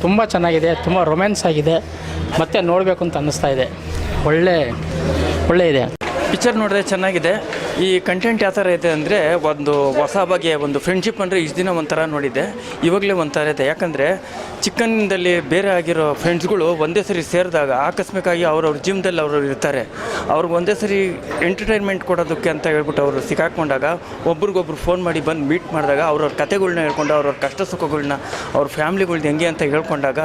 ತುಂಬ ಚೆನ್ನಾಗಿದೆ, ತುಂಬ ರೊಮ್ಯಾನ್ಸ್ ಆಗಿದೆ, ಮತ್ತೆ ನೋಡಬೇಕು ಅಂತ ಅನ್ನಿಸ್ತಾ ಇದೆ. ಒಳ್ಳೆ ಇದೆ ಪಿಕ್ಚರ್ ನೋಡಿದ್ರೆ ಚೆನ್ನಾಗಿದೆ. ಈ ಕಂಟೆಂಟ್ ಯಾವ ಥರ ಇದೆ ಅಂದರೆ ಒಂದು ಹೊಸ ಬಗೆಯ ಒಂದು ಫ್ರೆಂಡ್ಶಿಪ್ ಅಂದರೆ ಇಷ್ಟು ದಿನ ಒಂಥರ ನೋಡಿದ್ದೆ, ಇವಾಗಲೇ ಒಂಥರ ಇದೆ. ಯಾಕಂದರೆ ಚಿಕ್ಕಂದಲ್ಲಿ ಬೇರೆ ಆಗಿರೋ ಫ್ರೆಂಡ್ಸ್ಗಳು ಒಂದೇ ಸರಿ ಸೇರಿದಾಗ ಆಕಸ್ಮಿಕವಾಗಿ ಅವ್ರವ್ರ ಜೀವನದಲ್ಲಿ ಅವರು ಇರ್ತಾರೆ. ಅವ್ರಿಗೆ ಒಂದೇ ಸರಿ ಎಂಟರ್ಟೈನ್ಮೆಂಟ್ ಕೊಡೋದಕ್ಕೆ ಅಂತ ಹೇಳ್ಬಿಟ್ಟು ಅವರು ಸಿಕ್ಕಾಕೊಂಡಾಗ ಒಬ್ರಿಗೊಬ್ರು ಫೋನ್ ಮಾಡಿ ಬಂದು ಮೀಟ್ ಮಾಡಿದಾಗ ಅವ್ರವ್ರ ಕತೆಗಳ್ನ ಹೇಳ್ಕೊಂಡು ಅವ್ರವ್ರ ಕಷ್ಟ ಸುಖಗಳ್ನ ಅವ್ರ ಫ್ಯಾಮ್ಲಿಗಳ್ದು ಹೆಂಗೆ ಅಂತ ಹೇಳ್ಕೊಂಡಾಗ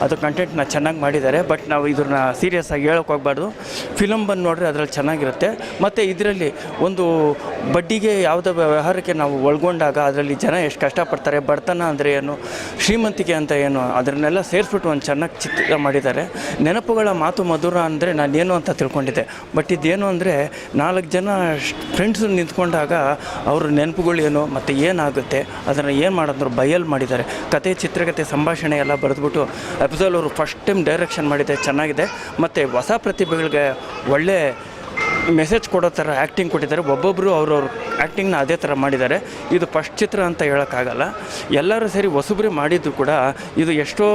ಅದು ಕಂಟೆಂಟ್ನ ಚೆನ್ನಾಗಿ ಮಾಡಿದ್ದಾರೆ. ಬಟ್ ನಾವು ಇದನ್ನ ಸೀರಿಯಸ್ ಆಗಿ ಹೇಳೋಕೆ ಹೋಗ್ಬಾರ್ದು. ಫಿಲಮ್ ಬಂದು ನೋಡಿದ್ರೆ ಅದರಲ್ಲಿ ಚೆನ್ನಾಗಿರುತ್ತೆ. ಮತ್ತು ಇದರಲ್ಲಿ ಒಂದು ಬಡ್ಡಿಗೆ ಯಾವುದೋ ವ್ಯವಹಾರಕ್ಕೆ ನಾವು ಒಳಗೊಂಡಾಗ ಅದರಲ್ಲಿ ಜನ ಎಷ್ಟು ಕಷ್ಟಪಡ್ತಾರೆ, ಬಡತನ ಅಂದರೆ ಏನು, ಶ್ರೀಮಂತಿಕೆ ಅಂತ ಏನು, ಅದನ್ನೆಲ್ಲ ಸೇರಿಸ್ಬಿಟ್ಟು ಒಂದು ಚೆನ್ನಾಗಿ ಚಿತ್ರ ಮಾಡಿದ್ದಾರೆ. ನೆನಪುಗಳ ಮಾತು ಮಧುರ ಅಂದರೆ ನಾನೇನು ಅಂತ ತಿಳ್ಕೊಂಡಿದ್ದೆ. ಬಟ್ ಇದೇನು ಅಂದರೆ 4 ಜನ ಫ್ರೆಂಡ್ಸು ನಿಂತ್ಕೊಂಡಾಗ ಅವ್ರ ನೆನಪುಗಳು ಏನು ಮತ್ತು ಏನಾಗುತ್ತೆ ಅದನ್ನು ಏನು ಮಾಡೋದ್ರು ಬಯಲು ಮಾಡಿದ್ದಾರೆ. ಕತೆ, ಚಿತ್ರಕಥೆ, ಸಂಭಾಷಣೆ ಎಲ್ಲ ಬರೆದ್ಬಿಟ್ಟು ಅಫ್ಜಲ್ ಅವರು ಫಸ್ಟ್ ಟೈಮ್ ಡೈರೆಕ್ಷನ್ ಮಾಡಿದ್ದಾರೆ, ಚೆನ್ನಾಗಿದೆ. ಮತ್ತು ಹೊಸ ಪ್ರತಿಭೆಗಳಿಗೆ ಒಳ್ಳೆ ಮೆಸೇಜ್ ಕೊಡೋ ಥರ ಆ್ಯಕ್ಟಿಂಗ್ ಕೊಟ್ಟಿದ್ದಾರೆ. ಒಬ್ಬೊಬ್ಬರು ಅವ್ರವ್ರ ಆ್ಯಕ್ಟಿಂಗ್ನ ಅದೇ ಥರ ಮಾಡಿದ್ದಾರೆ. ಇದು ಫಸ್ಟ್ ಚಿತ್ರ ಅಂತ ಹೇಳೋಕ್ಕಾಗಲ್ಲ, ಎಲ್ಲರೂ ಸೇರಿ ಹೊಸಬ್ರಿ ಮಾಡಿದ್ದು ಕೂಡ ಇದು ಎಷ್ಟೋ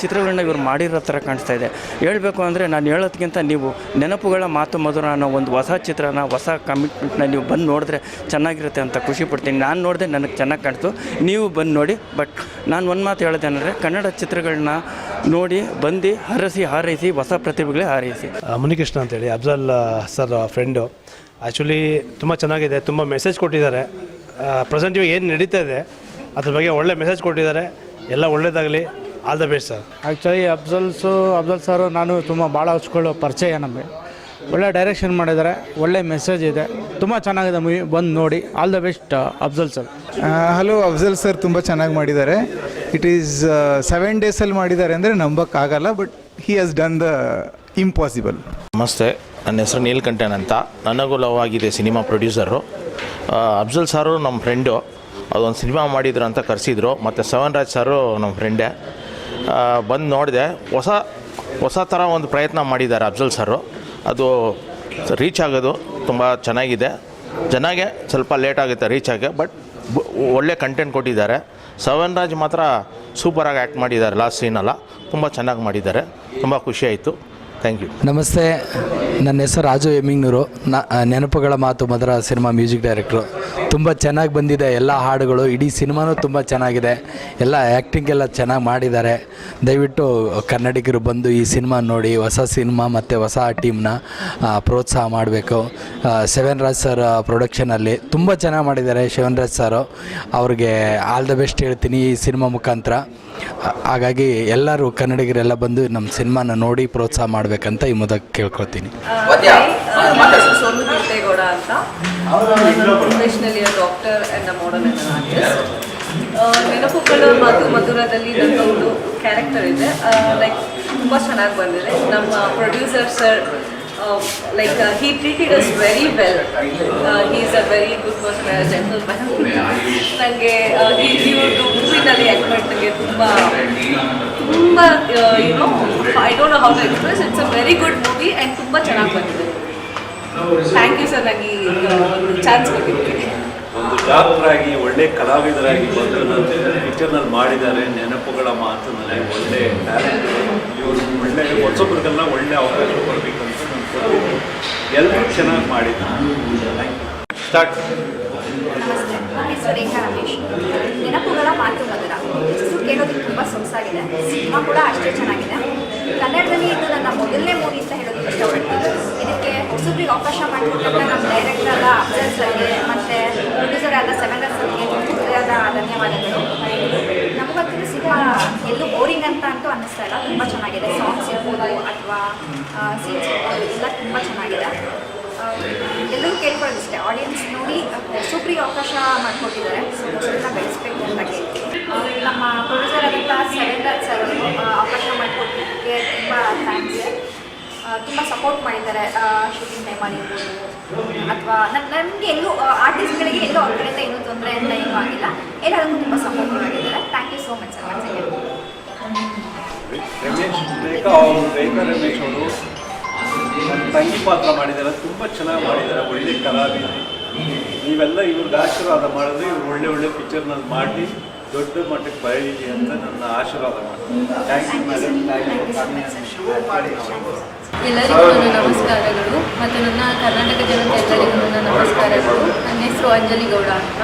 ಚಿತ್ರಗಳನ್ನ ಇವರು ಮಾಡಿರೋ ಥರ ಕಾಣಿಸ್ತಾ ಇದೆ. ಹೇಳಬೇಕು ಅಂದರೆ ನಾನು ಹೇಳೋದಕ್ಕಿಂತ ನೀವು ನೆನಪುಗಳ ಮಾತು ಮಧುರ ಅನ್ನೋ ಒಂದು ಹೊಸ ಚಿತ್ರನ, ಹೊಸ ಕಮಿಟ್ಮೆಂಟ್ನ ನೀವು ಬಂದು ನೋಡಿದ್ರೆ ಚೆನ್ನಾಗಿರುತ್ತೆ ಅಂತ ಖುಷಿ ಪಡ್ತೀನಿ. ನಾನು ನೋಡಿದೆ, ನನಗೆ ಚೆನ್ನಾಗಿ ಕಾಣಿಸ್ತು, ನೀವು ಬಂದು ನೋಡಿ. ಬಟ್ ನಾನು ಒಂದು ಮಾತು ಹೇಳೋದೇನೆಂದರೆ ಕನ್ನಡ ಚಿತ್ರಗಳನ್ನ ನೋಡಿ ಬಂದು ಹಾರೈಸಿ ಹೊಸ ಪ್ರತಿಭೆಗಳೇ ಹಾರೈಸಿ. ಮುನಿಕೃಷ್ಣ ಅಂತೇಳಿ ಅಫ್ಜಲ್ ಸರ್ ಫ್ರೆಂಡು. ಆ್ಯಕ್ಚುಲಿ ತುಂಬ ಚೆನ್ನಾಗಿದೆ, ತುಂಬ ಮೆಸೇಜ್ ಕೊಟ್ಟಿದ್ದಾರೆ. ಪ್ರೆಸೆಂಟ್ ಇವಾಗ ಏನು ನಡೀತಾ ಇದೆ ಅದ್ರ ಬಗ್ಗೆ ಒಳ್ಳೆ ಮೆಸೇಜ್ ಕೊಟ್ಟಿದ್ದಾರೆ. ಎಲ್ಲ ಒಳ್ಳೇದಾಗಲಿ, all the best sir. Actually Afzal sir ನಾನು ಭಾಳ ಹಚ್ಕೊಳ್ಳೋ ಪರಿಚಯ ನಮಗೆ. ಒಳ್ಳೆ ಡೈರೆಕ್ಷನ್ ಮಾಡಿದ್ದಾರೆ, ಒಳ್ಳೆ ಮೆಸೇಜ್ ಇದೆ, ತುಂಬ ಚೆನ್ನಾಗಿದೆ ಮೂವಿ. ಬಂದು ನೋಡಿ. All the best Afzal sir. Hello, Afzal sir ತುಂಬ ಚೆನ್ನಾಗಿ ಮಾಡಿದ್ದಾರೆ. ಇಟ್ ಈಸ್ 7 ಡೇಸಲ್ಲಿ ಮಾಡಿದ್ದಾರೆ ಅಂದರೆ ನಂಬೋಕ್ಕಾಗಲ್ಲ, but he has done the impossible. ನಮಸ್ತೆ, ನನ್ನ ಹೆಸರು ನೀಲ್ಕಂಠನ್ ಅಂತ. ನನಗೂ ಲವ್ ಆಗಿದೆ ಸಿನಿಮಾ ಪ್ರೊಡ್ಯೂಸರು. ಅಫ್ಜಲ್ ಸಾರು ನಮ್ಮ ಫ್ರೆಂಡು, ಅದೊಂದು ಸಿನಿಮಾ ಮಾಡಿದ್ರು ಅಂತ ಕರೆಸಿದ್ರು. ಮತ್ತು ಸವನ್ ರಾಜ್ ಸಾರು ನಮ್ಮ ಫ್ರೆಂಡೇ. ಬಂದು ನೋಡಿದೆ, ಹೊಸ ಥರ ಒಂದು ಪ್ರಯತ್ನ ಮಾಡಿದ್ದಾರೆ ಅಫ್ಜಲ್ ಸಾರು. ಅದು ರೀಚ್ ಆಗೋದು ತುಂಬ ಚೆನ್ನಾಗಿದೆ. ಜನಗೆ ಸ್ವಲ್ಪ ಲೇಟ್ ಆಗುತ್ತೆ ರೀಚ್ ಆಗಿ, ಬಟ್ ಒಳ್ಳೆ ಕಂಟೆಂಟ್ ಕೊಟ್ಟಿದ್ದಾರೆ. ಸವನ್ ರಾಜ್ ಮಾತ್ರ ಸೂಪರಾಗಿ ಆ್ಯಕ್ಟ್ ಮಾಡಿದ್ದಾರೆ. ಲಾಸ್ಟ್ ಸೀನೆಲ್ಲ ತುಂಬ ಚೆನ್ನಾಗಿ ಮಾಡಿದ್ದಾರೆ, ತುಂಬ ಖುಷಿಯಾಯಿತು. Thank you. ನಮಸ್ತೆ, ನನ್ನ ಹೆಸರು ರಾಜು ಎಮ್ಮಿಂಗ್ನೂರು. ನೆನಪುಗಳ ಮಾತು ಮಧುರ ಸಿನಿಮಾ ಮ್ಯೂಸಿಕ್ ಡೈರೆಕ್ಟ್ರು. ತುಂಬ ಚೆನ್ನಾಗಿ ಬಂದಿದೆ ಎಲ್ಲ ಹಾಡುಗಳು, ಇಡೀ ಸಿನಿಮಾನೂ ತುಂಬ ಚೆನ್ನಾಗಿದೆ. ಎಲ್ಲ ಆ್ಯಕ್ಟಿಂಗ್ ಎಲ್ಲ ಚೆನ್ನಾಗಿ ಮಾಡಿದ್ದಾರೆ. ದಯವಿಟ್ಟು ಕನ್ನಡಿಗರು ಬಂದು ಈ ಸಿನಿಮಾ ನೋಡಿ, ಹೊಸ ಸಿನಿಮಾ ಮತ್ತು ಹೊಸ ಟೀಮ್ನ ಪ್ರೋತ್ಸಾಹ ಮಾಡಬೇಕು. ಸೆವೆನ್ ರಾಜ್ ಸರ್ ಪ್ರೊಡಕ್ಷನಲ್ಲಿ ತುಂಬ ಚೆನ್ನಾಗಿ ಮಾಡಿದ್ದಾರೆ ಸೆವೆನ್ ರಾಜ್ ಸರು. ಅವ್ರಿಗೆ ಆಲ್ ದ ಬೆಸ್ಟ್ ಹೇಳ್ತೀನಿ ಈ ಸಿನಿಮಾ ಮುಖಾಂತರ. ಹಾಗಾಗಿ ಎಲ್ಲರೂ ಕನ್ನಡಿಗರೆಲ್ಲ ಬಂದು ನಮ್ಮ ಸಿನಿಮಾನ ನೋಡಿ ಪ್ರೋತ್ಸಾಹ ಮಾಡಬೇಕಂತ ಈ ಮೂಲಕ ಕೇಳ್ಕೊಳ್ತೀನಿ. ಸೋನು ದುರ್ಗೇಗೌಡ ಅಂತ, professionally doctor and modern artist. ನೆನಪುಗಳ ಮಾತು ಮಧುರದಲ್ಲಿ ನನ್ನೊಂದು ಕ್ಯಾರೆಕ್ಟರ್ ಇದೆ. ಲೈಕ್ ತುಂಬ ಚೆನ್ನಾಗಿ ಬಂದಿದೆ. ನಮ್ಮ producer sir he treated us very well. He is a very good person, a gentleman. ನನಗೆ ಇವ್ರದ್ದು ಮೂವಿನಲ್ಲಿ ಆ್ಯಕ್ಟ್ ಮಾಡಿದಂಗೆ ತುಂಬ I don't know how to express. It's a very good movie and ತುಂಬ ಚೆನ್ನಾಗಿ ಬಂದಿದೆ. ಥ್ಯಾಂಕ್ ಯು ಸರ್, ನನಗೆ ಒಂದು chance ಕೊಟ್ಟಿದ್ದಕ್ಕೆ. ಒಂದು ಡಾಕ್ಟರ್ ಆಗಿ, ಒಳ್ಳೆ ಕಲಾವಿದರಾಗಿ ಬಂದು ನನ್ನ ಪಿಕ್ಚರ್ನಲ್ಲಿ ಮಾಡಿದ್ದಾರೆ. ನೆನಪುಗಳ ಮಾತಿನಲ್ಲಿ ಒಳ್ಳೆ ಟ್ಯಾಲೆಂಟ್. ಇವರು ಒಳ್ಳೆ ಹೊಸಬ್ರಿಗೆಲ್ಲ ಒಳ್ಳೆ ಅವಕಾಶ ಕೊಡಬೇಕಂತ ನಾನು ಎಲ್ಲರೂ ಚೆನ್ನಾಗಿ ಮಾಡಿದ್ದಾರೆ. ಸ್ಟಾರ್ಟ್. ಹೆಸರು ರೇಖಾ ರಮೇಶ್. ನೆನಪುಗಳ ಮಾತು ಮಧುರ ಹೆಸರು ಕೇಳೋದಕ್ಕೆ ತುಂಬ ಸೊಗಸಾಗಿದೆ. ಸಿನಿಮಾ ಕೂಡ ಅಷ್ಟೇ ಚೆನ್ನಾಗಿದೆ. ಕನ್ನಡದಲ್ಲಿ ಇದು ನನ್ನ ಮೊದಲನೇ ಮೂವಿ ಅಂತ ಹೇಳೋದಕ್ಕೆ ಇಷ್ಟಪಡ್ತೀನಿ. ಇದಕ್ಕೆ ಹೊಸಬ್ರಿಗೆ ಅವಕಾಶ ಮಾಡಿಕೊಟ್ಟಂಥ ನಮ್ಮ ಡೈರೆಕ್ಟರ್ ಆದ ಅಫ್ಜಲ್ ಸರ್ಗೆ ಮತ್ತು ಪ್ರೊಡ್ಯೂಸರ್ ಆದ ಸೆವೆನ್ ರಾಜ್ ಸರ್ಗೆ ಹೃದಯದ ಧನ್ಯವಾದಗಳು. ನಮಗಂತೂ ಸಿನಿಮಾ ಎಲ್ಲೂ ಬೋರಿಂಗ್ ಅಂತ ಅಂತೂ ಅನ್ನಿಸ್ತಾ ಇಲ್ಲ. ತುಂಬ ಚೆನ್ನಾಗಿದೆ. ಸಾಂಗ್ಸ್ ಇರ್ಬೋದು ಅಥವಾ ಸೀನ್ಸ್ ಇರ್ಬೋದು, ಎಲ್ಲ ತುಂಬ ಚೆನ್ನಾಗಿದೆ. ಎಲ್ಲರೂ ಕೇಳ್ಕೊಳ್ಳೋದಿಷ್ಟೇ, ಆಡಿಯನ್ಸ್ ನೋಡಿ ಹೊಸಬ್ರಿಗೆ ಅವಕಾಶ ಮಾಡಿಕೊಟ್ಟಿದ್ದಾರೆ. ಹೊಸಬ್ರನ್ನ ಬೆಳೆಸಬೇಕು ಅಂತ ಕೇಳ್ತೀನಿ. ನಮ್ಮ ಪ್ರೊಡ್ಯೂಸರ್ ಆದಂಥ ಸೆವೆನ್ ರಾಜ್ ಸರ್ ಅವಕಾಶ ಮಾಡಿಕೊಟ್ಟಿದ್ದಕ್ಕೆ ತುಂಬ ಥ್ಯಾಂಕ್ಸ್. ತುಂಬ ಸಪೋರ್ಟ್ ಮಾಡಿದ್ದಾರೆ ಶೂಟಿಂಗ್ ಟೈಮಲ್ಲಿ ಇರ್ಬೋದು, ಅಥವಾ ನನಗೆ ಎಲ್ಲೂ ಆರ್ಟಿಸ್ಟ್ಗಳಿಗೆ ಎಲ್ಲೂ ಅವ್ರ ಕಡೆಯಿಂದ ಏನೂ ತೊಂದರೆ ಅಂತ ಏನೂ ಆಗಿಲ್ಲ. ಎಲ್ಲರಿಗೂ ತುಂಬ ಸಪೋರ್ಟ್ ಮಾಡಿದ್ದಾರೆ. Thank you so much sir. Once again. Rekha Ramesh ಅವರು ತಂಗಿ ಪಾತ್ರ ಮಾಡಿದ್ದಾರೆ, ತುಂಬ ಚೆನ್ನಾಗಿ ಮಾಡಿದ್ದಾರೆ. ಒಳ್ಳೆ ಕಲಾವಿದ. ನೀವೆಲ್ಲ ಇವ್ರಿಗೆ ಆಶೀರ್ವಾದ ಮಾಡಿದ್ರೆ ಇವ್ರು ಒಳ್ಳೆ ಪಿಕ್ಚರ್ನಲ್ಲಿ ಮಾಡಿ ದೊಡ್ಡ ಮಟ್ಟಕ್ಕೆ ಬೆಳೀಲಿ ಅಂತ ನನ್ನ ಆಶೀರ್ವಾದ ಮಾಡ್ತೀನಿ. Thank you madam. ಎಲ್ಲರಿಗೂ ನನ್ನ ನಮಸ್ಕಾರಗಳು ಮತ್ತು ನನ್ನ ಕರ್ನಾಟಕ ಜನತೆ ಎಲ್ಲರಿಗೂ ನನ್ನ ನಮಸ್ಕಾರಗಳು. ನನ್ನ ಹೆಸರು ಅಂಜಲಿ ಗೌಡ ಅಂತ.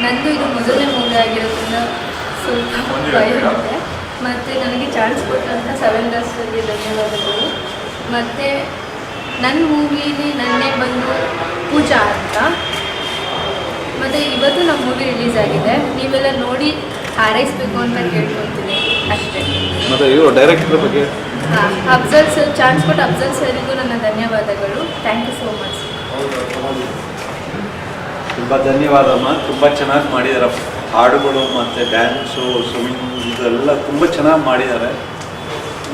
ನಂದು ಇದು ಮೊದಲನೇ ಮೂವಿ ಆಗಿರೋದ್ರಿಂದ ಸ್ವಲ್ಪ ಭಯ ಇದೆ. ಮತ್ತು ನನಗೆ ಚಾನ್ಸ್ ಕೊಟ್ಟಂಥ 7 ಡೇಸ್ಗೆ ಧನ್ಯವಾದಗಳು. ಮತ್ತು ನನ್ನ ಮೂವಿಲಿ ನನ್ನೇ ಬಂದು ಪೂಜಾ ಅಂತ. ಮತ್ತು ಇವತ್ತು ನಮ್ಮ ಮೂವಿ ರಿಲೀಸ್ ಆಗಿದೆ. ನೀವೆಲ್ಲ ನೋಡಿ ಹಾರೈಸಬೇಕು ಅಂತ ಕೇಳ್ಕೊಳ್ತೀನಿ ಅಷ್ಟೇ. ಮತ್ತು ಇವರು ಡೈರೆಕ್ಟರ್ ಬಗ್ಗೆ ಅಫ್ಜಲ್ ಸರ್, ಚಾನ್ಸ್ ಕೊಟ್ಟು ಅಫ್ಜಲ್ ಸರ್ಗೂ ನನ್ನ ಧನ್ಯವಾದಗಳು. Thank you so much. ತುಂಬ ಧನ್ಯವಾದಮ್ಮ. ತುಂಬ ಚೆನ್ನಾಗಿ ಮಾಡಿದ್ದಾರೆ. ಹಾಡುಗಳು ಮತ್ತು ಡ್ಯಾನ್ಸು, ಸ್ವಿಮ್ಮಿಂಗ್ ಇದೆಲ್ಲ ತುಂಬ ಚೆನ್ನಾಗಿ ಮಾಡಿದ್ದಾರೆ.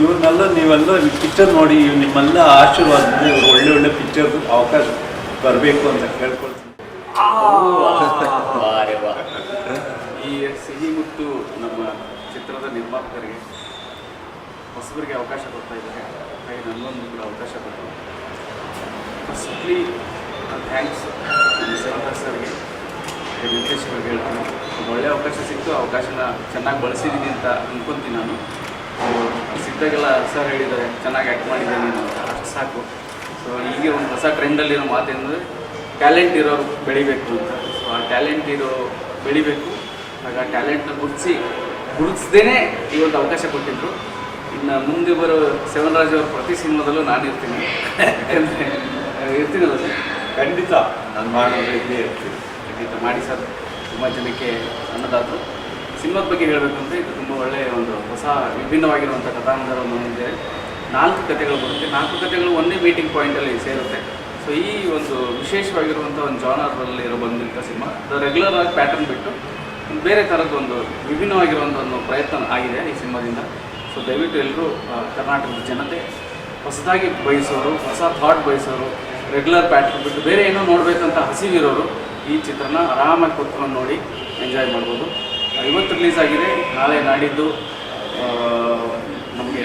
ಇವನ್ನೆಲ್ಲ ನೀವೆಲ್ಲ ಪಿಕ್ಚರ್ ನೋಡಿ ನಿಮ್ಮೆಲ್ಲ ಆಶೀರ್ವಾದದಿಂದ ಇವರು ಒಳ್ಳೆ ಒಳ್ಳೆ ಪಿಕ್ಚರ್ ಅವಕಾಶ ಬರಬೇಕು ಅಂತ ಕೇಳ್ಕೊಳ್ತೀನಿ. ಈ ಸಿಹಿ ಮುತ್ತು ನಮ್ಮ ಚಿತ್ರದ ನಿರ್ಮಾಪಕರಿಗೆ ಹೊಸಬರಿಗೆ ಅವಕಾಶ ಕೊಡ್ತಾ ಇದ್ದಾರೆ. ಹಾಗೆ ನನಗೊಂದು ಕೂಡ ಅವಕಾಶ ಕೊಟ್ಟರು. ಫಸ್ಟ್ಲಿ ಥ್ಯಾಂಕ್ಸ್ ಶಿವರಾಜ್ ಸರ್ಗೆ, ನಿರ್ದೇಶಕರಿಗೆ ಹೇಳ್ತೀನಿ. ಒಂದು ಒಳ್ಳೆಯ ಅವಕಾಶ ಸಿಕ್ತು, ಅವಕಾಶನ ಚೆನ್ನಾಗಿ ಬಳಸಿದ್ದೀನಿ ಅಂತ ಅಂದ್ಕೊತೀನಿ ನಾನು. ಸಿಕ್ಕಾಗೆಲ್ಲ ಸರ್ ಹೇಳಿದ್ದಾರೆ ಚೆನ್ನಾಗಿ ಆ್ಯಕ್ಟ್ ಮಾಡಿದ್ದೀನಿ ಅಂತ, ಅಷ್ಟು ಸಾಕು. ಸೊ ಹೀಗೆ ಒಂದು ಹೊಸ ಟ್ರೆಂಡಲ್ಲಿರೋ ಮಾತೇನೆಂದರೆ ಟ್ಯಾಲೆಂಟ್ ಇರೋರು ಬೆಳಿಬೇಕು ಅಂತ. ಸೊ ಆ ಟ್ಯಾಲೆಂಟ್ ಇರೋ ಬೆಳಿಬೇಕು. ಆಗ ಆ ಟ್ಯಾಲೆಂಟ್ನ ಗುರುತಿಸ್ದೇ ಈ ಒಂದು ಅವಕಾಶ ಕೊಟ್ಟಿದ್ದರು. ಇನ್ನು ಮುಂದೆ ಬರೋ ಸೆವೆನ್ ಅವ್ರ ಪ್ರತಿ ಸಿನಿಮಾದಲ್ಲೂ ನಾನು ಇರ್ತೀನಿ. ಯಾಕಂದರೆ ಇರ್ತೀನಲ್ಲ ಸರ್? ಖಂಡಿತ ನಾನು ಮಾಡೋದು ಇಲ್ಲೇ ಇರ್ತೀನಿ. ಖಂಡಿತ ಮಾಡಿ ಸರ್. ತುಂಬ ಜನಕ್ಕೆ ಅನ್ನದಾತರು. ಸಿನಿಮಾದ ಬಗ್ಗೆ ಹೇಳಬೇಕು ಅಂದರೆ ಇದು ತುಂಬ ಒಳ್ಳೆಯ ಒಂದು ಹೊಸ ವಿಭಿನ್ನವಾಗಿರುವಂಥ ಕಥಾಂತರವನ್ನು ಹೊಂದಿದೆ. 4 ಕಥೆಗಳು ಬರುತ್ತೆ. 4 ಕಥೆಗಳು ಒಂದೇ ಮೀಟಿಂಗ್ ಪಾಯಿಂಟಲ್ಲಿ ಸೇರುತ್ತೆ. ಸೊ ಈ ಒಂದು ವಿಶೇಷವಾಗಿರುವಂಥ ಒಂದು ಜಾನರಲ್ಲಿ ಬಂದಿದ್ದ ಸಿನಿಮಾ ರೆಗ್ಯುಲರ್ ಆಗಿ ಪ್ಯಾಟರ್ನ್ ಬಿಟ್ಟು ಬೇರೆ ಥರದ್ದು ಒಂದು ವಿಭಿನ್ನವಾಗಿರುವಂಥ ಒಂದು ಪ್ರಯತ್ನ ಆಗಿದೆ ಈ ಸಿನಿಮಾದಿಂದ. ಸೊ ದಯವಿಟ್ಟು ಎಲ್ಲರೂ ಕರ್ನಾಟಕದ ಜನತೆ ಹೊಸದಾಗಿ ಬಯಸೋರು, ಹೊಸ ಥಾಟ್ ಬಯಸೋರು, ರೆಗ್ಯುಲರ್ ಪ್ಯಾಟರ್ನ್ ಬಿಟ್ಟು ಬೇರೆ ಏನೋ ನೋಡಬೇಕಂತ ಹಸಿವಿರೋರು ಈ ಚಿತ್ರನ ಆರಾಮಾಗಿ ಕೂತ್ಕೊಂಡು ನೋಡಿ ಎಂಜಾಯ್ ಮಾಡ್ಬೋದು. ಇವತ್ತು ರಿಲೀಸ್ ಆಗಿದೆ. ನಾಳೆ ನಾಡಿದ್ದು ನಮಗೆ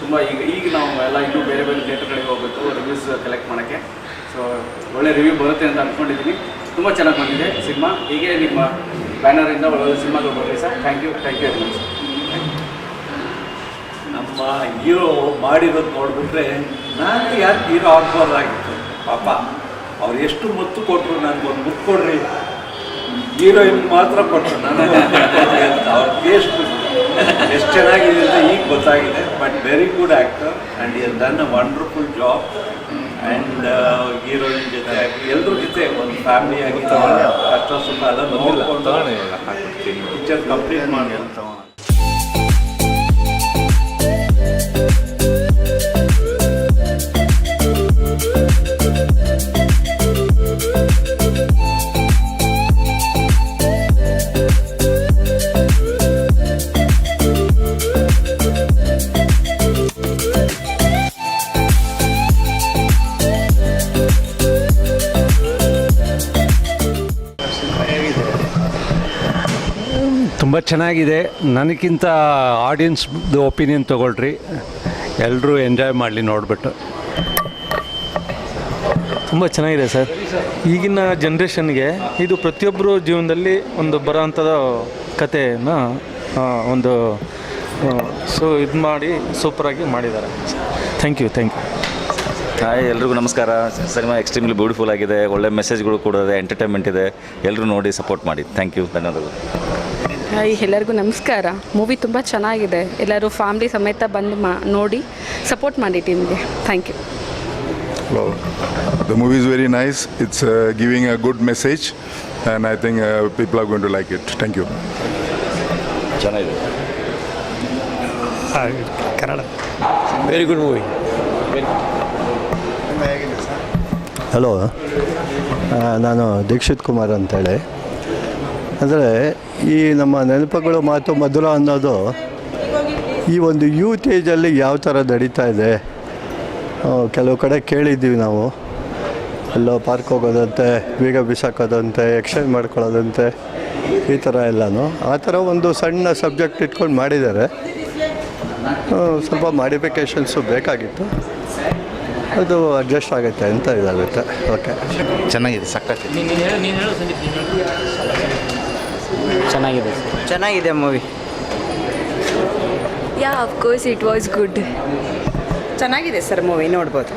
ತುಂಬ ಈಗ ನಾವು ಎಲ್ಲ ಇನ್ನೂ ಬೇರೆ ಬೇರೆ ಥಿಯೇಟರ್ಗಳಿಗೆ ಹೋಗಬೇಕು ರಿವ್ಯೂಸ್ ಕಲೆಕ್ಟ್ ಮಾಡೋಕ್ಕೆ. ಸೊ ಒಳ್ಳೆ ರಿವ್ಯೂ ಬರುತ್ತೆ ಅಂತ ಅಂದ್ಕೊಂಡಿದ್ದೀನಿ. ತುಂಬ ಚೆನ್ನಾಗಿ ಬಂದಿದೆ ಸಿನಿಮಾ. ಹೀಗೆ ನಿಮ್ಮ ಬ್ಯಾನರಿಂದ ಒಳ್ಳೊಳ್ಳೆ ಸಿನಿಮಾಗಳು ಬರಲಿ sir. Thank you very much. ನಮ್ಮ ಹೀರೋ ಮಾಡಿರೋದು ನೋಡಿಬಿಟ್ರೆ ನಾನು ಯಾಕೆ ಹೀರೋ ಆಗ್ಬಾರ್ದಾಗಿತ್ತು. ಪಾಪ ಅವ್ರು ಎಷ್ಟು ಮುತ್ತು ಕೊಟ್ಟರು, ನನಗೊಂದು ಮುತ್ತು ಕೊಡ್ರಿ, ಹೀರೋಯಿನ್ ಮಾತ್ರ ಕೊಟ್ಟರು ನನಗೆ ಅಂತ. ಅವ್ರಿಗೆ ಎಷ್ಟು ಚೆನ್ನಾಗಿದೆ ಅಂತ ಈಗ ಗೊತ್ತಾಗಿದೆ. But very good actor and is done a wonderful job. And heroine ಜೊತೆ ಎಲ್ಲರ ಜೊತೆ ಒಂದು ಫ್ಯಾಮಿಲಿ ಆಗಿ ಕಷ್ಟ ಸುಖ ಎಲ್ಲ ನೋಡ್ಕೊಂಡು ಪಿಕ್ಚರ್ ಕಂಪ್ಲೀಟ್ ಮಾಡುವಂಥ. ತುಂಬ ಚೆನ್ನಾಗಿದೆ. ನನಗಿಂತ ಆಡಿಯನ್ಸ್ದು ಒಪಿನಿಯನ್ ತೊಗೊಳ್ರಿ. ಎಲ್ಲರೂ ಎಂಜಾಯ್ ಮಾಡಲಿ ನೋಡಿಬಿಟ್ಟು. ತುಂಬ ಚೆನ್ನಾಗಿದೆ ಸರ್. ಈಗಿನ ಜನ್ರೇಷನ್ಗೆ ಇದು ಪ್ರತಿಯೊಬ್ಬರು ಜೀವನದಲ್ಲಿ ಒಂದು ಬರೋವಂಥದ ಕಥೆಯನ್ನು ಒಂದು ಸೊ ಇದು ಮಾಡಿ ಸೂಪರಾಗಿ ಮಾಡಿದ್ದಾರೆ. Thank you. ಹಾಯ್, ಎಲ್ರಿಗೂ ನಮಸ್ಕಾರ. ಸಿನಿಮಾ ಎಕ್ಸ್ಟ್ರೀಮ್ಲಿ ಬ್ಯೂಟಿಫುಲ್ ಆಗಿದೆ. ಒಳ್ಳೆ ಮೆಸೇಜ್ಗಳು ಕೂಡ ಇದೆ, ಎಂಟರ್ಟೈನ್ಮೆಂಟ್ ಇದೆ. ಎಲ್ಲರೂ ನೋಡಿ ಸಪೋರ್ಟ್ ಮಾಡಿ. Thank you. ಧನ್ಯವಾದಗಳು. ಹಾಯ್, ಎಲ್ಲರಿಗೂ ನಮಸ್ಕಾರ. ಮೂವಿ ತುಂಬ ಚೆನ್ನಾಗಿದೆ. ಎಲ್ಲರೂ ಫ್ಯಾಮ್ಲಿ ಸಮೇತ ಬಂದು ನೋಡಿ ಸಪೋರ್ಟ್ ಮಾಡಿ ಟೀಮ್ಗೆ. Thank you. Hello. The movie is very nice. It's giving a good message and I think people are going to like it. Thank you. ಚೆನ್ನಾಗಿದೆ. Kannada very good movie. Hello, ನಾನು ದೀಕ್ಷಿತ್ ಕುಮಾರ್ ಅಂತೇಳಿ. ಅಂದರೆ ಈ ನಮ್ಮ ನೆನಪುಗಳು ಮಾತು ಮಧುರ ಅನ್ನೋದು ಈ ಒಂದು ಯೂತ್ ಏಜಲ್ಲಿ ಯಾವ ಥರ ನಡೀತಾ ಇದೆ. ಕೆಲವು ಕಡೆ ಕೇಳಿದ್ದೀವಿ ನಾವು, ಎಲ್ಲೋ ಪಾರ್ಕ್ ಹೋಗೋದಂತೆ, ಬೀಗ ಬಿಸಾಕೋದಂತೆ, ಎಕ್ಸ್ಚೇಂಜ್ ಮಾಡ್ಕೊಳ್ಳೋದಂತೆ, ಈ ಥರ ಎಲ್ಲನೂ ಆ ಥರ ಒಂದು ಸಣ್ಣ ಸಬ್ಜೆಕ್ಟ್ ಇಟ್ಕೊಂಡು ಮಾಡಿದ್ದಾರೆ. ಸ್ವಲ್ಪ ಮಾಡಿಫಿಕೇಷನ್ಸು ಬೇಕಾಗಿತ್ತು, ಅದು ಅಡ್ಜಸ್ಟ್ ಆಗುತ್ತೆ ಅಂತ ಇದಾಗುತ್ತೆ. ಓಕೆ, ಚೆನ್ನಾಗಿದೆ, ಸಕ್ಕತ್ತಿದೆ. ಚೆನ್ನಾಗಿದೆ ಸರ್. ಚೆನ್ನಾಗಿದೆ movie. Yeah of course it was good. ಚೆನ್ನಾಗಿದೆ ಸರ್ ಮೂವಿ, ನೋಡ್ಬೋದು.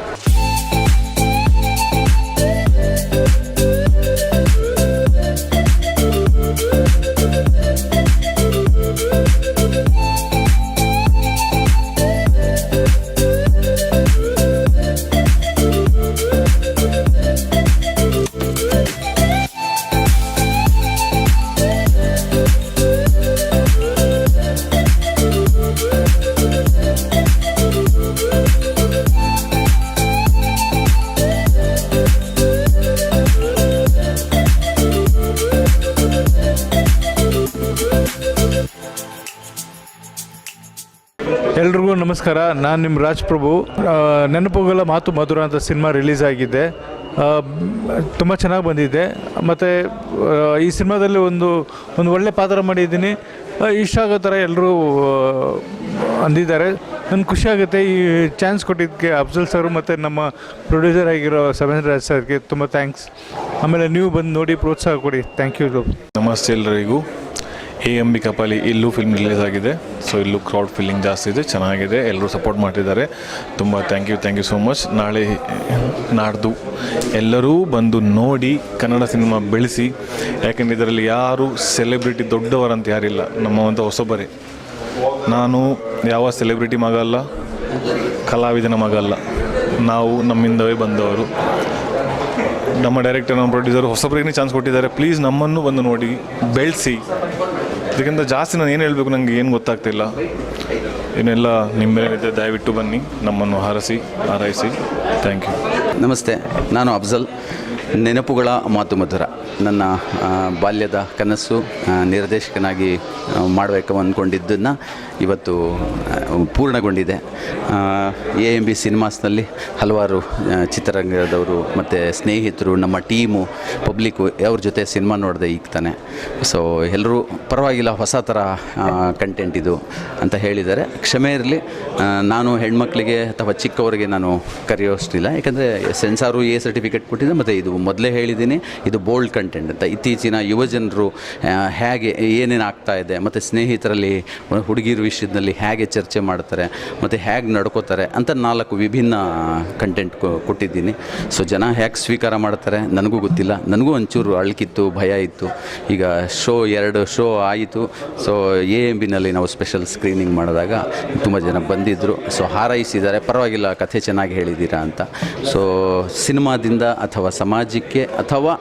ಎಲ್ರಿಗೂ ನಮಸ್ಕಾರ. ನಾನು ನಿಮ್ಮ ರಾಜ್ ಪ್ರಭು. ನೆನಪುಗಳ ಮಾತು ಮಧುರ ಅಂತ ಸಿನಿಮಾ ರಿಲೀಸ್ ಆಗಿದೆ. ತುಂಬ ಚೆನ್ನಾಗಿ ಬಂದಿದೆ. ಮತ್ತು ಈ ಸಿನಿಮಾದಲ್ಲಿ ಒಂದು ಒಳ್ಳೆ ಪಾತ್ರ ಮಾಡಿದ್ದೀನಿ. ಇಷ್ಟ ಆಗೋ ಥರ ಎಲ್ಲರೂ ಅಂದಿದ್ದಾರೆ. ನನಗೆ ಖುಷಿಯಾಗುತ್ತೆ. ಈ ಚಾನ್ಸ್ ಕೊಟ್ಟಿದ್ದಕ್ಕೆ ಅಫ್ಜಲ್ ಸರ್ ಮತ್ತು ನಮ್ಮ ಪ್ರೊಡ್ಯೂಸರ್ ಆಗಿರೋ ಸೆವೆನ್ ರಾಜ್ ಸರ್ಗೆ ತುಂಬ ಥ್ಯಾಂಕ್ಸ್. ಆಮೇಲೆ ನೀವು ಬಂದು ನೋಡಿ ಪ್ರೋತ್ಸಾಹ ಕೊಡಿ. Thank you. ನಮಸ್ತೆ ಎಲ್ಲರಿಗೂ. AMB ಕಪಾಲಿ ಇಲ್ಲೂ ಫಿಲ್ಮ್ ರಿಲೀಸ್ ಆಗಿದೆ. ಸೊ ಇಲ್ಲೂ ಕ್ರೌಡ್ ಫೀಲಿಂಗ್ ಜಾಸ್ತಿ ಇದೆ, ಚೆನ್ನಾಗಿದೆ, ಎಲ್ಲರೂ ಸಪೋರ್ಟ್ ಮಾಡ್ತಿದ್ದಾರೆ. ತುಂಬ ಥ್ಯಾಂಕ್ ಯು ಸೋ ಮಚ್. ನಾಳೆ ನಾಡ್ದು ಎಲ್ಲರೂ ಬಂದು ನೋಡಿ ಕನ್ನಡ ಸಿನಿಮಾ ಬೆಳೆಸಿ. ಯಾಕೆಂದರೆ ಇದರಲ್ಲಿ ಯಾರು ಸೆಲೆಬ್ರಿಟಿ ದೊಡ್ಡವರಂತ ಯಾರಿಲ್ಲ, ನಮ್ಮವಂಥ ಹೊಸಬರೇ. ನಾನು ಯಾವ ಸೆಲೆಬ್ರಿಟಿ ಮಗ ಅಲ್ಲ, ಕಲಾವಿದನ ಮಗ ಅಲ್ಲ, ನಾವು ನಮ್ಮಿಂದವೇ ಬಂದವರು. ನಮ್ಮ ಡೈರೆಕ್ಟರ್, ನಮ್ಮ ಪ್ರೊಡ್ಯೂಸರ್ ಹೊಸಬರಿಗೆ ಚಾನ್ಸ್ ಕೊಟ್ಟಿದ್ದಾರೆ. ಪ್ಲೀಸ್ ನಮ್ಮನ್ನು ಬಂದು ನೋಡಿ, ಬೆಳೆಸಿ. ಇದಕ್ಕಿಂತ ಜಾಸ್ತಿ ನಾನು ಏನು ಹೇಳಬೇಕು ನನಗೆ ಏನು ಗೊತ್ತಾಗ್ತಿಲ್ಲ. ಇನ್ನೆಲ್ಲ ನಿಮ್ಮ ಮೇಲಿದೆ, ದಯವಿಟ್ಟು ಬನ್ನಿ, ನಮ್ಮನ್ನು ಹಾರೈಸಿ. Thank you. ನಮಸ್ತೆ, ನಾನು ಅಫ್ಜಲ್. ನೆನಪುಗಳ ಮಾತು ಮಧುರ ನನ್ನ ಬಾಲ್ಯದ ಕನಸು. ನಿರ್ದೇಶಕನಾಗಿ ಮಾಡಬೇಕು ಅಂದ್ಕೊಂಡಿದ್ದನ್ನು ಇವತ್ತು ಪೂರ್ಣಗೊಂಡಿದೆ. AMB ಸಿನಿಮಾಸ್ನಲ್ಲಿ ಹಲವಾರು ಚಿತ್ರರಂಗದವರು ಮತ್ತು ಸ್ನೇಹಿತರು, ನಮ್ಮ ಟೀಮು, ಪಬ್ಲಿಕ್ಕು ಅವ್ರ ಜೊತೆ ಸಿನಿಮಾ ನೋಡಿದೆ ಈಗ ತಾನೆ. ಸೊ ಎಲ್ಲರೂ ಪರವಾಗಿಲ್ಲ, ಹೊಸ ಥರ ಕಂಟೆಂಟ್ ಇದು ಅಂತ ಹೇಳಿದ್ದಾರೆ. ಕ್ಷಮೆ ಇರಲಿ. ನಾನು ಹೆಣ್ಮಕ್ಳಿಗೆ ಅಥವಾ ಚಿಕ್ಕವರಿಗೆ ನಾನು ಕರೆಯೋಷ್ಟಿಲ್ಲ, ಯಾಕಂದರೆ ಸೆನ್ಸಾರು A ಸರ್ಟಿಫಿಕೇಟ್ ಕೊಟ್ಟಿದೆ. ಮತ್ತು ಇದು ಮೊದಲೇ ಹೇಳಿದ್ದೀನಿ, ಇದು ಬೋಲ್ಡ್ ಕಂಟೆಂಟ್ ಅಂತ. ಇತ್ತೀಚಿನ ಯುವಜನರು ಹೇಗೆ ಏನೇನು ಆಗ್ತಾ ಇದೆ, ಮತ್ತು ಸ್ನೇಹಿತರಲ್ಲಿ ಹುಡುಗಿರ ವಿಷಯದಲ್ಲಿ ಹೇಗೆ ಚರ್ಚೆ ಮಾಡ್ತಾರೆ ಮತ್ತು ಹೇಗೆ ನಡ್ಕೋತಾರೆ ಅಂತ 4 ವಿಭಿನ್ನ ಕಂಟೆಂಟ್ ಕೊಟ್ಟಿದ್ದೀನಿ. ಸೊ ಜನ ಹೇಗೆ ಸ್ವೀಕಾರ ಮಾಡ್ತಾರೆ ನನಗೂ ಗೊತ್ತಿಲ್ಲ. ನನಗೂ ಒಂಚೂರು ಅಳ್ಕಿತ್ತು, ಭಯ ಇತ್ತು. ಈಗ 2 ಶೋ ಆಯಿತು. ಸೊ AMBನಲ್ಲಿ ನಾವು ಸ್ಪೆಷಲ್ ಸ್ಕ್ರೀನಿಂಗ್ ಮಾಡಿದಾಗ ತುಂಬ ಜನ ಬಂದಿದ್ದರು. ಸೊ ಹಾರೈಸಿದ್ದಾರೆ, ಪರವಾಗಿಲ್ಲ, ಕಥೆ ಚೆನ್ನಾಗಿ ಹೇಳಿದ್ದೀರಾ ಅಂತ. ಸೊ ಸಿನಿಮಾದಿಂದ ಅಥವಾ ಸಮಾಜಕ್ಕೆ ಅಥವಾ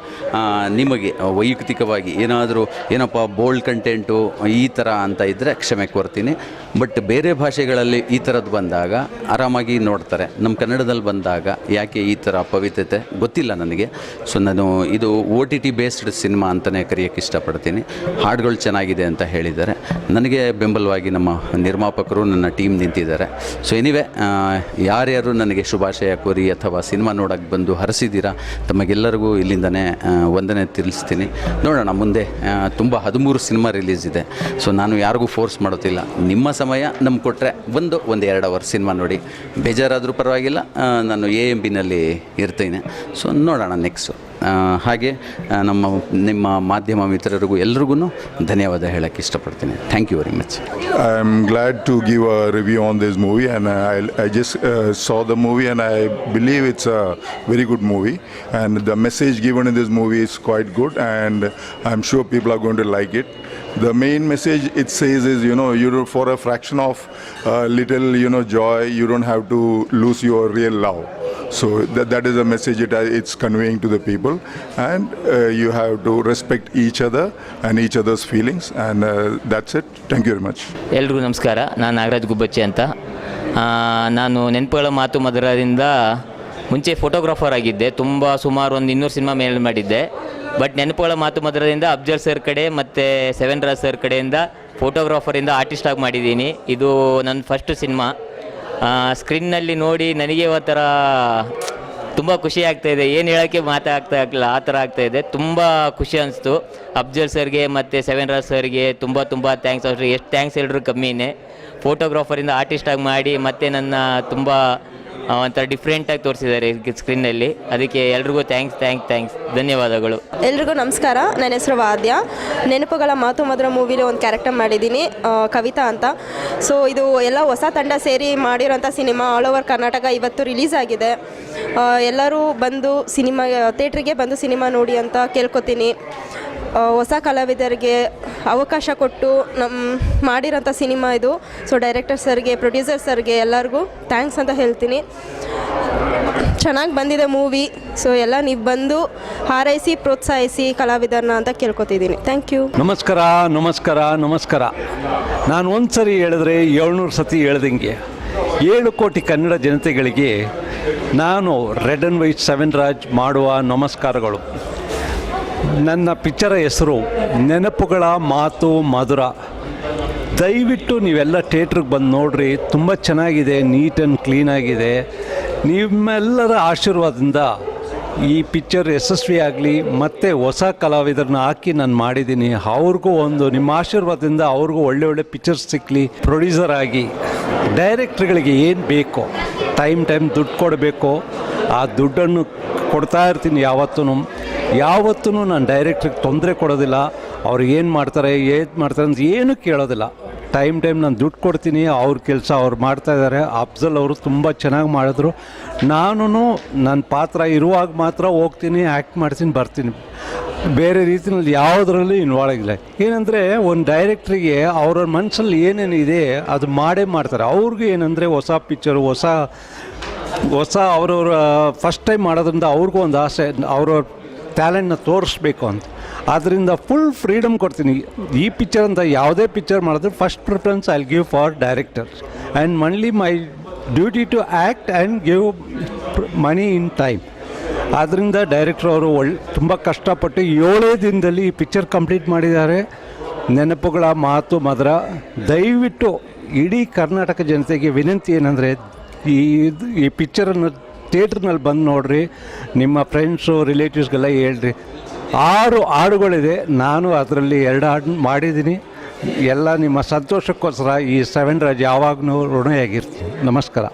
ನಿಮಗೆ ವೈಯಕ್ತಿಕವಾಗಿ ಏನಾದರೂ ಏನಪ್ಪ ಬೋಲ್ಡ್ ಕಂಟೆಂಟು ಈ ಥರ ಅಂತ ಇದ್ದರೆ ಕ್ಷಮೆ ಕೋರ್ತೀನಿ. ಬಟ್ ಬೇರೆ ಭಾಷೆಗಳಲ್ಲಿ ಈ ಥರದ್ದು ಬಂದಾಗ ಆರಾಮಾಗಿ ನೋಡ್ತಾರೆ. ನಮ್ಮ ಕನ್ನಡದಲ್ಲಿ ಬಂದಾಗ ಯಾಕೆ ಈ ಥರ ಪವಿತ್ರತೆ ಗೊತ್ತಿಲ್ಲ ನನಗೆ. ಸೊ ನಾನು ಇದು OTT ಬೇಸ್ಡ್ ಸಿನಿಮಾ ಅಂತಲೇ ಕರೆಯೋಕ್ಕೆ ಇಷ್ಟಪಡ್ತೀನಿ. ಹಾಡುಗಳು ಚೆನ್ನಾಗಿದೆ ಅಂತ ಹೇಳಿದ್ದಾರೆ. ನನಗೆ ಬೆಂಬಲವಾಗಿ ನಮ್ಮ ನಿರ್ಮಾಪಕರು, ನನ್ನ ಟೀಮ್ ನಿಂತಿದ್ದಾರೆ. ಸೊ ಎನಿವೆ, ಯಾರ್ಯಾರು ನನಗೆ ಶುಭಾಶಯ ಕೋರಿ ಅಥವಾ ಸಿನಿಮಾ ನೋಡೋಕ್ಕೆ ಬಂದು ಹರಿಸಿದ್ದೀರಾ, ತಮಗೆಲ್ಲರಿಗೂ ಇಲ್ಲಿಂದನೇ ವಂದನೆ ತಿಳಿಸ್ತೀನಿ. ನೋಡೋಣ ಮುಂದೆ. ತುಂಬ 13 ಸಿನಿಮಾ ರಿಲೀಸ್ ಇದೆ. ಸೊ ನಾನು ಯಾರಿಗೂ ಫೋರ್ಸ್ ಮಾಡೋದಿಲ್ಲ. ನಿಮ್ಮ ಸಮಯ ನಮ್ಗೆ ಕೊಟ್ಟರೆ ಒಂದು 2 ಅವರ್ ಸಿನಿಮಾ ನೋಡಿ, ಬೇಜಾರಾದರೂ ಪರವಾಗಿಲ್ಲ, ನಾನು AMBನಲ್ಲಿ ಇರ್ತೀನಿ. ಸೊ ನೋಡೋಣ ನೆಕ್ಸ್ಟು. ಹಾಗೆ ನಿಮ್ಮ ಮಾಧ್ಯಮ ಮಿತ್ರರಿಗೂ ಎಲ್ರಿಗೂ ಧನ್ಯವಾದ ಹೇಳೋಕ್ಕೆ ಇಷ್ಟಪಡ್ತೀನಿ. Thank you very much. I am glad to give a review on this movie, and I just saw the movie and I believe it's a very good movie, and the message given in this movie is quite good, and I'm sure people are going to like it. The main message it says is, for a fraction of little, joy, you don't have to lose your real love. So that is a message it's conveying to the people, and you have to respect each other and each other's feelings, and that's it. Thank you very much. ಎಲ್ರಿಗೂ ನಮಸ್ಕಾರ. ನಾನು ನಾಗರಾಜ್ ಗುಬ್ಬಚ್ಚಿ ಅಂತ. ನಾನು ನೆನಪುಗಳ ಮಾತು ಮಧುರದಿಂದ ಮುಂಚೆ photographer ಆಗಿದ್ದೆ. ಸುಮಾರು ಒಂದು 200 ಸಿನಿಮಾ ಮೇಲೆ ಮಾಡಿದ್ದೆ. ಬಟ್ ನೆನಪುಗಳ ಮಾತು ಮಧುರದಿಂದ ಅಫ್ಜಲ್ ಸರ್ ಕಡೆ ಮತ್ತು ಸೆವೆನ್ ರಾಜ್ ಸರ್ ಕಡೆಯಿಂದ ಫೋಟೋಗ್ರಾಫರಿಂದ ಆರ್ಟಿಸ್ಟ್ ಆಗಿ ಮಾಡಿದ್ದೀನಿ. ಇದು ನನ್ನ ಫಸ್ಟ್ ಸಿನಿಮಾ. ಸ್ಕ್ರೀನ್ನಲ್ಲಿ ನೋಡಿ ನನಗೆ ಒಂಥರ ತುಂಬ ಖುಷಿ ಆಗ್ತಾಯಿದೆ. ಏನು ಹೇಳೋಕ್ಕೆ ಮಾತಾಗ್ತಾಯಿಲ್ಲ, ಆ ಥರ ಆಗ್ತಾಯಿದೆ. ತುಂಬ ಖುಷಿ ಅನಿಸ್ತು. ಅಫ್ಜಲ್ ಸರ್ಗೆ ಮತ್ತು ಸೆವೆನ್ ರಾಜ್ ಸರ್ಗೆ ತುಂಬ ಥ್ಯಾಂಕ್ಸ್. ಅವ್ರಿಗೆ ಎಷ್ಟು ಥ್ಯಾಂಕ್ಸ್ ಹೇಳಿದ್ರು ಕಮ್ಮಿನೇ. ಫೋಟೋಗ್ರಾಫರಿಂದ ಆರ್ಟಿಸ್ಟಾಗಿ ಮಾಡಿ ಮತ್ತು ನನ್ನ ತುಂಬ ಒಂಥರ ಡಿಫ್ರೆಂಟಾಗಿ ತೋರಿಸಿದ್ದಾರೆ ಸ್ಕ್ರೀನಲ್ಲಿ. ಅದಕ್ಕೆ ಎಲ್ರಿಗೂ ಥ್ಯಾಂಕ್ಸ್ ಧನ್ಯವಾದಗಳು. ಎಲ್ರಿಗೂ ನಮಸ್ಕಾರ. ನನ್ನ ಹೆಸರು ವಾದ್ಯ. ನೆನಪುಗಳ ಮಾತು ಮಧುರ ಮೂವಿಲಿ ಒಂದು ಕ್ಯಾರೆಕ್ಟರ್ ಮಾಡಿದ್ದೀನಿ, ಕವಿತಾ ಅಂತ. ಸೊ ಇದು ಎಲ್ಲ ಹೊಸ ತಂಡ ಸೇರಿ ಮಾಡಿರೋಂಥ ಸಿನಿಮಾ. ಆಲ್ ಓವರ್ ಕರ್ನಾಟಕ ಇವತ್ತು ರಿಲೀಸ್ ಆಗಿದೆ. ಎಲ್ಲರೂ ಬಂದು ಥಿಯೇಟ್ರಿಗೆ ಬಂದು ಸಿನಿಮಾ ನೋಡಿ ಅಂತ ಕೇಳ್ಕೊತೀನಿ. ಹೊಸ ಕಲಾವಿದರಿಗೆ ಅವಕಾಶ ಕೊಟ್ಟು ಮಾಡಿರೋಂಥ ಸಿನಿಮಾ ಇದು. ಸೊ ಡೈರೆಕ್ಟರ್ ಸರ್ಗೆ, ಪ್ರೊಡ್ಯೂಸರ್ ಸರ್ಗೆ ಎಲ್ಲರಿಗೂ ಥ್ಯಾಂಕ್ಸ್ ಅಂತ ಹೇಳ್ತೀನಿ. ಚೆನ್ನಾಗಿ ಬಂದಿದೆ ಮೂವಿ. ಸೊ ಎಲ್ಲ ನೀವು ಬಂದು ಹಾರೈಸಿ ಪ್ರೋತ್ಸಾಹಿಸಿ ಕಲಾವಿದರನ್ನ ಅಂತ ಕೇಳ್ಕೊತಿದ್ದೀನಿ. Thank you. ನಮಸ್ಕಾರ. ನಾನು ಒಂದು ಸರಿ ಹೇಳಿದ್ರೆ 700 ಸತಿ ಹೇಳ್ದಂಗೆ 7 ಕೋಟಿ ಕನ್ನಡ ಜನತೆಗಳಿಗೆ ನಾನು red and white seven Raj ಮಾಡುವ ನಮಸ್ಕಾರಗಳು. ನನ್ನ ಪಿಕ್ಚರ ಹೆಸರು ನೆನಪುಗಳ ಮಾತು ಮಧುರ. ದಯವಿಟ್ಟು ನೀವೆಲ್ಲ ಥಿಯೇಟ್ರಿಗೆ ಬಂದು ನೋಡ್ರಿ. ತುಂಬ ಚೆನ್ನಾಗಿದೆ, ನೀಟ್ ಆ್ಯಂಡ್ ಕ್ಲೀನಾಗಿದೆ. ನಿಮ್ಮೆಲ್ಲರ ಆಶೀರ್ವಾದದಿಂದ ಈ ಪಿಕ್ಚರ್ ಯಶಸ್ವಿಯಾಗಲಿ. ಮತ್ತು ಹೊಸ ಕಲಾವಿದರನ್ನ ಹಾಕಿ ನಾನು ಮಾಡಿದ್ದೀನಿ. ಅವ್ರಿಗೂ ನಿಮ್ಮ ಆಶೀರ್ವಾದದಿಂದ ಅವ್ರಿಗೂ ಒಳ್ಳೆ ಪಿಕ್ಚರ್ಸ್ ಸಿಕ್ಕಲಿ. ಪ್ರೊಡ್ಯೂಸರ್ ಆಗಿ ಡೈರೆಕ್ಟ್ರುಗಳಿಗೆ ಏನು ಬೇಕೋ ಟೈಮ್ ದುಡ್ಡು ಕೊಡಬೇಕು. ಆ ದುಡ್ಡನ್ನು ಕೊಡ್ತಾ ಇರ್ತೀನಿ ಯಾವತ್ತೂ ನಾನು ಡೈರೆಕ್ಟ್ರಿಗೆ ತೊಂದರೆ ಕೊಡೋದಿಲ್ಲ. ಅವ್ರು ಏನು ಮಾಡ್ತಾರೆ ಅಂತ ಏನೂ ಕೇಳೋದಿಲ್ಲ. ಟೈಮ್ ನಾನು ದುಡ್ಡು ಕೊಡ್ತೀನಿ. ಅವ್ರ ಕೆಲಸ ಅವ್ರು ಮಾಡ್ತಾಯಿದ್ದಾರೆ. ಅಫ್ಜಲ್ ಅವರು ತುಂಬ ಚೆನ್ನಾಗಿ ಮಾಡಿದ್ರು. ನಾನು ನನ್ನ ಪಾತ್ರ ಇರುವಾಗ ಮಾತ್ರ ಹೋಗ್ತೀನಿ, ಆ್ಯಕ್ಟ್ ಮಾಡ್ತೀನಿ, ಬರ್ತೀನಿ. ಬೇರೆ ರೀತಿಯಲ್ಲಿ ಯಾವುದರಲ್ಲೂ ಇನ್ವಾಲ್ವ್ ಆಗಿಲ್ಲ. ಏನಂದರೆ ಒಂದು ಡೈರೆಕ್ಟ್ರಿಗೆ ಅವ್ರ ಮನಸ್ಸಲ್ಲಿ ಏನೇನಿದೆ ಅದು ಮಾಡ್ತಾರೆ. ಅವ್ರಿಗೂ ಏನಂದರೆ ಹೊಸ ಪಿಕ್ಚರು, ಹೊಸ ಅವ್ರವ್ರ ಫಸ್ಟ್ ಟೈಮ್ ಮಾಡೋದ್ರಿಂದ ಅವ್ರಿಗೂ ಒಂದು ಆಸೆ, ಅವ್ರವ್ರ ಟ್ಯಾಲೆಂಟ್ನ ತೋರಿಸ್ಬೇಕು ಅಂತ. ಆದ್ದರಿಂದ ಫುಲ್ ಫ್ರೀಡಮ್ ಕೊಡ್ತೀನಿ. ಈ ಪಿಕ್ಚರ್ ಅಂತ ಯಾವುದೇ ಪಿಕ್ಚರ್ ಮಾಡಿದ್ರೆ first preference I give for directors and mainly my duty to act and give money in time. ಆದ್ದರಿಂದ ಡೈರೆಕ್ಟ್ರ್ ಅವರು ತುಂಬ ಕಷ್ಟಪಟ್ಟು 7 ದಿನದಲ್ಲಿ ಈ ಪಿಕ್ಚರ್ ಕಂಪ್ಲೀಟ್ ಮಾಡಿದ್ದಾರೆ. ನೆನಪುಗಳ ಮಾತು ಮಧುರ. ದಯವಿಟ್ಟು ಇಡೀ ಕರ್ನಾಟಕ ಜನತೆಗೆ ವಿನಂತಿ ಏನಂದರೆ ಈ ಪಿಕ್ಚರನ್ನು ಥಿಯೇಟ್ರ್ನಲ್ಲಿ ಬಂದು ನೋಡಿರಿ. ನಿಮ್ಮ ಫ್ರೆಂಡ್ಸು ರಿಲೇಟಿವ್ಸ್ಗೆಲ್ಲ ಹೇಳ್ರಿ. 6 ಹಾಡುಗಳಿದೆ. ನಾನು ಅದರಲ್ಲಿ 2 ಹಾಡು ಮಾಡಿದ್ದೀನಿ. ಎಲ್ಲ ನಿಮ್ಮ ಸಂತೋಷಕ್ಕೋಸ್ಕರ ಈ ಸೆವೆನ್ ರಾಜ್ ಯಾವಾಗಲೂ ಋಣಿಯಾಗಿರ್ತೀನಿ. ನಮಸ್ಕಾರ.